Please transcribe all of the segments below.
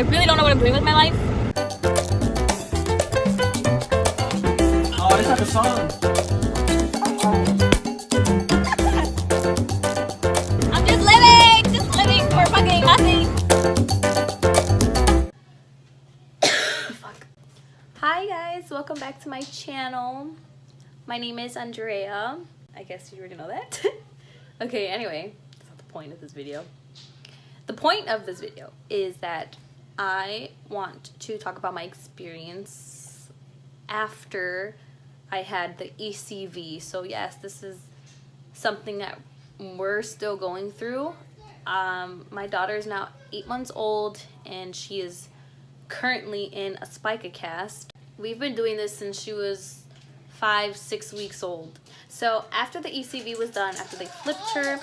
really don't know what I'm doing with my life. Oh, it's not the song. I'm just living for fucking nothing. Fuck. Hi guys, welcome back to my channel. My name is Andrea. I guess you already know that. Okay, anyway, that's not the point of this video. The point of this video is that I want to talk about my experience after I had the ECV. So yes, this is something that we're still going through. My daughter is now 8 months old and she is currently in a spica cast. We've been doing this since she was 5-6 weeks old. So after the ECV was done, after they flipped her,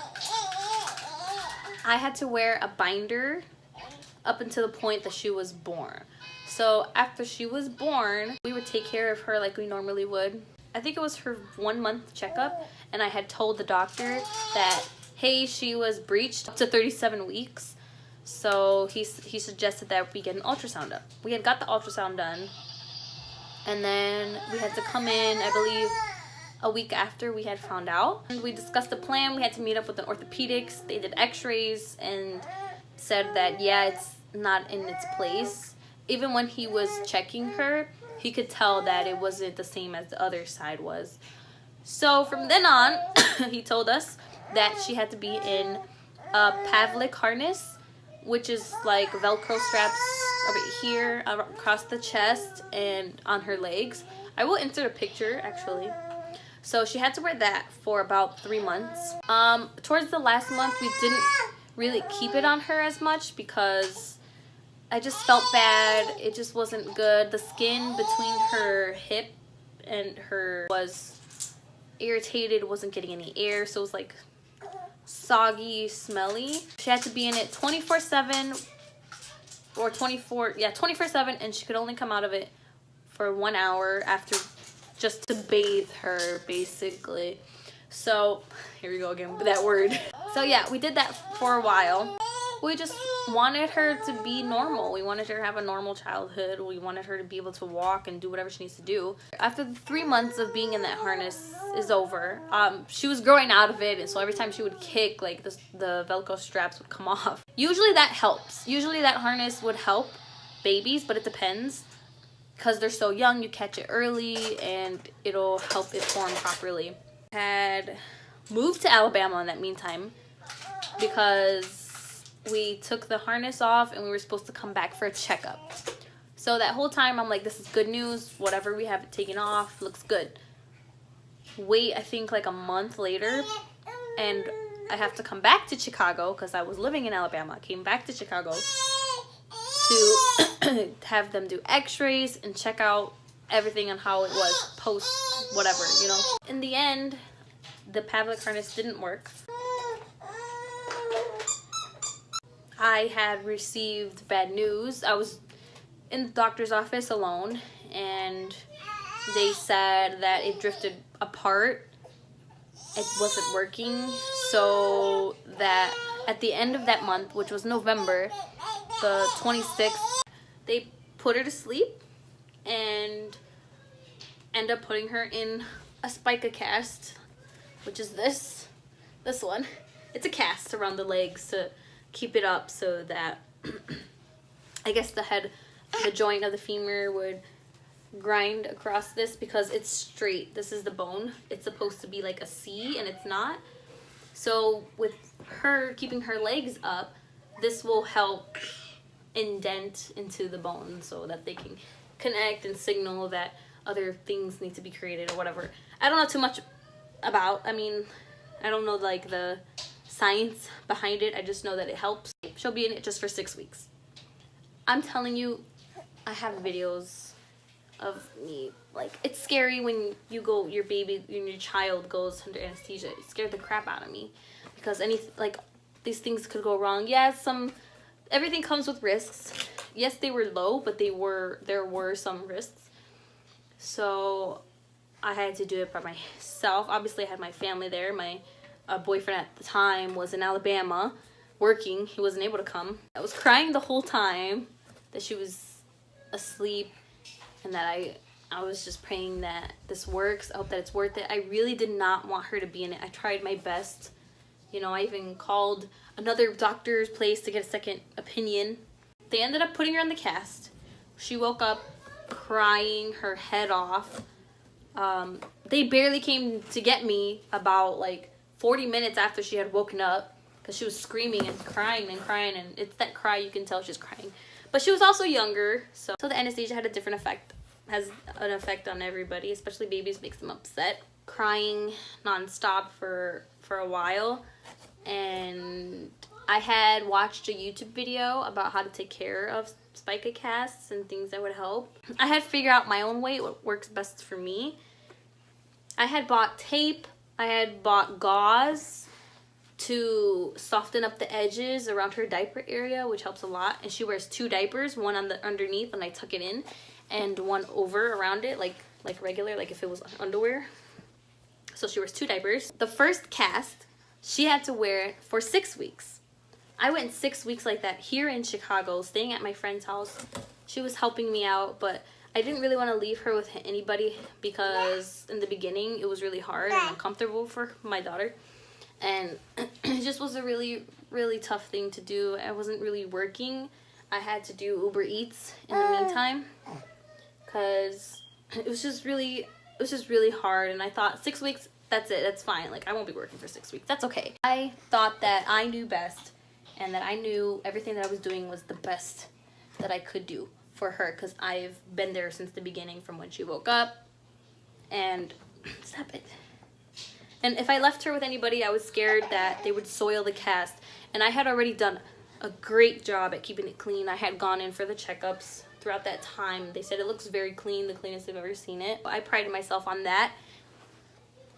I had to wear a binder up until the point that she was born. So after she was born, we would take care of her like we normally would. I think it was her 1 month checkup, and I had told the doctor that, hey, she was breached up to 37 weeks. So he suggested that we get an ultrasound done. We had got the ultrasound done, and then we had to come in, I believe, a week after we had found out. And we discussed the plan. We had to meet up with an orthopedics. They did x-rays and said that, yeah, it's not in its place. Even when he was checking her, he could tell that it wasn't the same as the other side was. So from then on, he told us that she had to be in a Pavlik harness, which is like Velcro straps over here, across the chest, and on her legs. I will insert a picture, actually. So she had to wear that for about 3 months. Towards the last month, we didn't really keep it on her as much because I just felt bad. It just wasn't good. The skin between her hip and her was irritated, wasn't getting any air, so it was like soggy, smelly. She had to be in it 24/7 or 24/7, and she could only come out of it for 1 hour after, just to bathe her, basically. So here we go again with that word. So yeah, we did that for a while. We just wanted her to be normal. We wanted her to have a normal childhood. We wanted her to be able to walk and do whatever she needs to do. After the 3 months of being in that harness is over, she was growing out of it, and so every time she would kick, like the Velcro straps would come off. Usually that helps. Usually that harness would help babies, but it depends. Because they're so young, you catch it early and it'll help it form properly. Had moved to Alabama in that meantime because we took the harness off and we were supposed to come back for a checkup. So that whole time I'm like, this is good news. Whatever we have it taken off looks good. Wait, I think like a month later, and I have to come back to Chicago because I was living in Alabama. I came back to Chicago to have them do x-rays and check out everything on how it was post whatever, you know. In the end, the Pavlik harness didn't work. I had received bad news. I was in the doctor's office alone, and they said that it drifted apart. It wasn't working, so that at the end of that month, which was November the 26th, they put her to sleep and end up putting her in a spica cast, which is this one. It's a cast around the legs to keep it up so that I guess the joint of the femur would grind across this because it's straight. This is the bone. It's supposed to be like a C and it's not. So with her keeping her legs up, this will help indent into the bone so that they can connect and signal that other things need to be created or whatever. I don't know too much about, I mean, I don't know like the science behind it. I just know that it helps. She'll be in it just for 6 weeks. I'm telling you, I have videos of me, like, it's scary when your baby, when your child goes under anesthesia. It scared the crap out of me because these things could go wrong. Yeah, everything comes with risks. Yes, they were low, but there were some risks. So I had to do it by myself. Obviously, I had my family there. My boyfriend at the time was in Alabama working. He wasn't able to come. I was crying the whole time. that she was asleep, and that I was just praying that this works. I hope that it's worth it. I really did not want her to be in it. I tried my best. You know, I even called another doctor's place to get a second opinion. They ended up putting her on the cast. She woke up crying her head off. They barely came to get me about like 40 minutes after she had woken up, because she was screaming and crying, and it's that cry, you can tell she's crying. But she was also younger, so the anesthesia had a different effect, has an effect on everybody, especially babies, makes them upset. Crying nonstop for a while, and I had watched a YouTube video about how to take care of spica casts and things that would help. I had figured out my own way, what works best for me. I had bought tape, I had bought gauze to soften up the edges around her diaper area, which helps a lot. And she wears 2 diapers, one on the underneath when I tuck it in, and one over around it, like regular, like if it was underwear. So she wears 2 diapers. The first cast, she had to wear it for 6 weeks. I went 6 weeks like that here in Chicago, staying at my friend's house. She was helping me out, but I didn't really want to leave her with anybody, because in the beginning it was really hard and uncomfortable for my daughter. And it just was a really, really tough thing to do. I wasn't really working. I had to do Uber Eats in the meantime, because it was just really hard. And I thought 6 weeks, that's it, that's fine. Like, I won't be working for 6 weeks, that's okay. I thought that I knew best, and that I knew everything that I was doing was the best that I could do for her, because I've been there since the beginning, from when she woke up. And stop it. And if I left her with anybody, I was scared that they would soil the cast. And I had already done a great job at keeping it clean. I had gone in for the checkups throughout that time. They said it looks very clean, the cleanest I've ever seen it. I prided myself on that.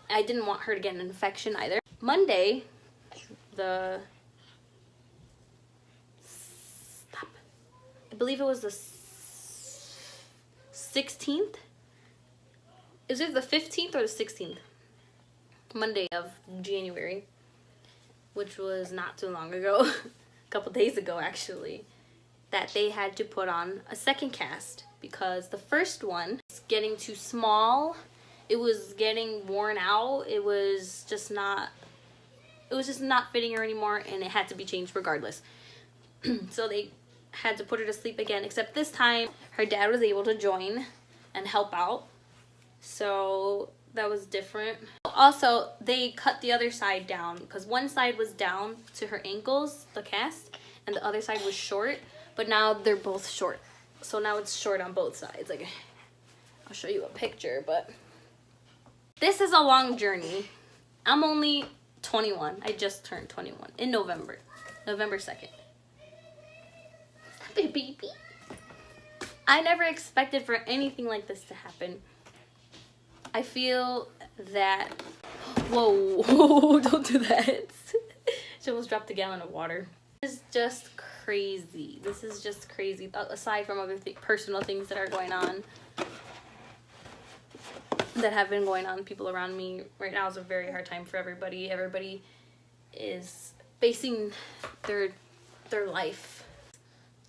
I didn't want her to get an infection either. Monday, I believe it was the 16th? Is it the 15th or the 16th? Monday of January, which was not too long ago, a couple days ago actually, that they had to put on a second cast, because the first one was getting too small. It was getting worn out. It was just not fitting her anymore, and it had to be changed regardless. So they had to put her to sleep again, except this time her dad was able to join and help out, so that was different. Also, they cut the other side down, because one side was down to her ankles, the cast, and the other side was short, but now they're both short. So now it's short on both sides. Like, I'll show you a picture, but this is a long journey. I'm only 21. I just turned 21 in November 2nd. Baby. I never expected for anything like this to happen. I feel that, whoa, don't do that. She almost dropped a gallon of water. This is just crazy. This is just crazy. Aside from other personal things that are going on, that have been going on, people around me right now is a very hard time for everybody. Everybody is facing their life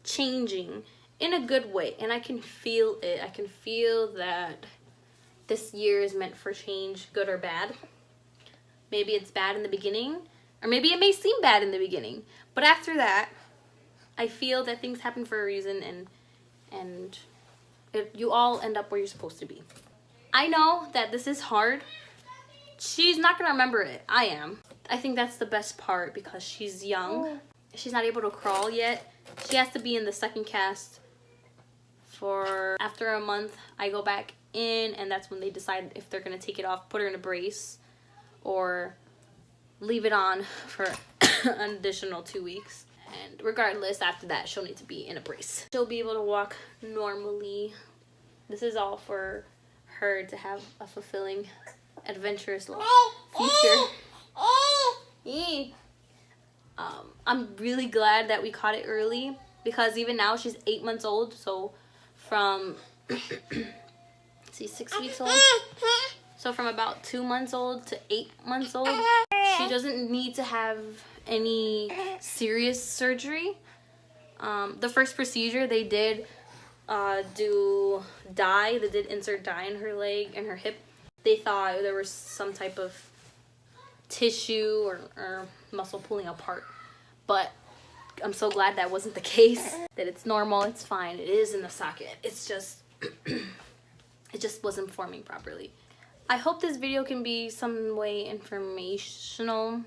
changing in a good way, and I can feel it. I can feel that this year is meant for change, good or bad. Maybe it's bad in the beginning, or maybe it may seem bad in the beginning, but after that, I feel that things happen for a reason, and you all end up where you're supposed to be. I know that this is hard. She's not gonna remember it. I am. I think that's the best part, because she's young. She's not able to crawl yet. She has to be in the second cast for, after a month, I go back in, and that's when they decide if they're gonna take it off, put her in a brace, or leave it on for an additional 2 weeks. And regardless, after that, she'll need to be in a brace. She'll be able to walk normally. This is all for her to have a fulfilling, adventurous future. I'm really glad that we caught it early, because even now she's 8 months old. So from see, 6 weeks old. So from about 2 months old to 8 months old, she doesn't need to have any serious surgery. the first procedure they did do dye. They did insert dye in her leg and her hip. They thought there was some type of tissue or muscle pulling apart, but I'm so glad that wasn't the case, that it's normal, it's fine, it is in the socket. It's just it just wasn't forming properly. I hope this video can be some way informational.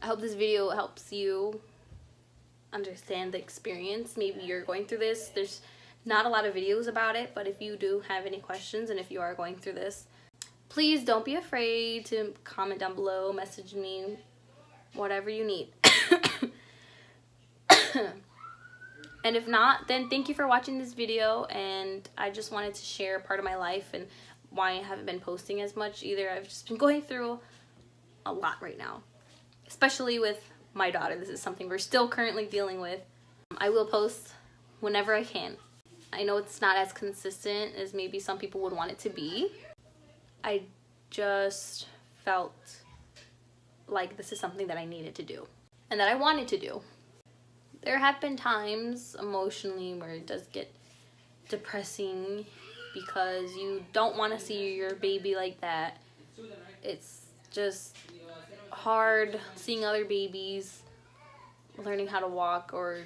I hope this video helps you understand the experience. Maybe you're going through this. There's not a lot of videos about it, but if you do have any questions and if you are going through this, please don't be afraid to comment down below, message me, whatever you need. And if not, then thank you for watching this video, and I just wanted to share part of my life and why I haven't been posting as much either. I've just been going through a lot right now, especially with my daughter. This is something we're still currently dealing with. I will post whenever I can. I know it's not as consistent as maybe some people would want it to be. I just felt like this is something that I needed to do and that I wanted to do. There have been times emotionally where it does get depressing because you don't want to see your baby like that. It's just hard seeing other babies learning how to walk or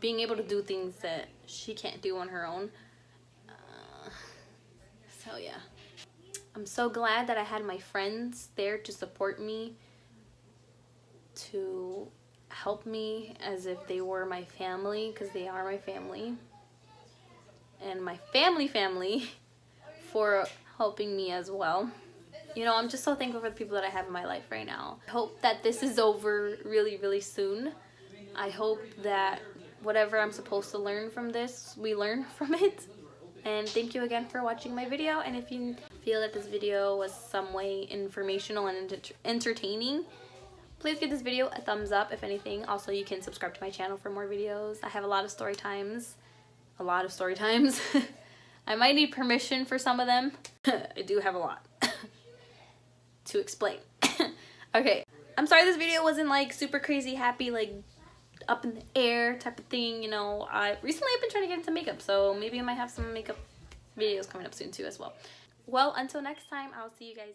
being able to do things that she can't do on her own. So yeah, I'm so glad that I had my friends there to support me, to help me as if they were my family, because they are my family, and my family for helping me as well. You know, I'm just so thankful for the people that I have in my life right now. I hope that this is over really soon. I hope that whatever I'm supposed to learn from this, we learn from it. And thank you again for watching my video. And if you feel that this video was some way informational and entertaining, please give this video a thumbs up, if anything. Also, you can subscribe to my channel for more videos. I have a lot of story times. I might need permission for some of them. I do have a lot to explain. Okay, I'm sorry this video wasn't like super crazy happy, like up in the air type of thing. You know, recently I've been trying to get into makeup, so maybe I might have some makeup videos coming up soon too as well. Well, until next time, I'll see you guys